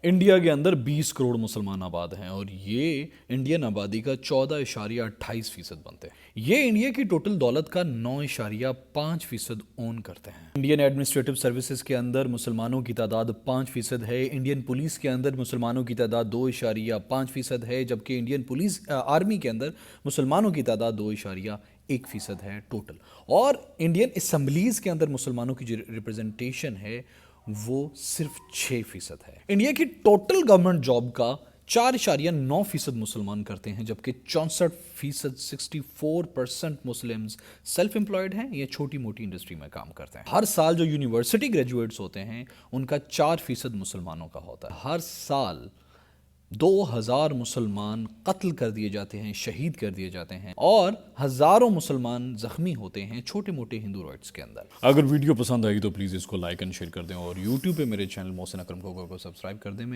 India کے اندر 20 کروڑ مسلمان آباد ہیں اور یہ انڈین آبادی کا 14.28% بنتے ہیں۔ یہ انڈیا کی ٹوٹل دولت کا 9.5% اون کرتے ہیں۔ انڈین ایڈمنسٹریٹو سروسز کے اندر مسلمانوں کی تعداد 5% ہے۔ انڈین پولیس کے اندر مسلمانوں کی تعداد 2.5% ہے، جبکہ انڈین پولیس آرمی کے اندر مسلمانوں کی تعداد 2.1% ہے ٹوٹل۔ اور انڈین اسمبلیز کے اندر مسلمانوں کی جو ریپرزنٹیشن ہے وہ صرف 6% ہے۔ انڈیا کی ٹوٹل گورنمنٹ جاب کا 4.9% مسلمان کرتے ہیں، جبکہ 64% 64% مسلمز سیلف امپلائڈ ہیں یا چھوٹی موٹی انڈسٹری میں کام کرتے ہیں۔ ہر سال جو یونیورسٹی گریجویٹس ہوتے ہیں ان کا 4% مسلمانوں کا ہوتا ہے۔ ہر سال 2000 مسلمان قتل کر دیے جاتے ہیں، شہید کر دیے جاتے ہیں، اور ہزاروں مسلمان زخمی ہوتے ہیں چھوٹے موٹے ہندو رائٹس کے اندر۔ اگر ویڈیو پسند آئی تو پلیز اس کو لائک اینڈ شیئر کر دیں، اور یوٹیوب پہ میرے چینل محسن اکرم کو سبسکرائب کر دیں۔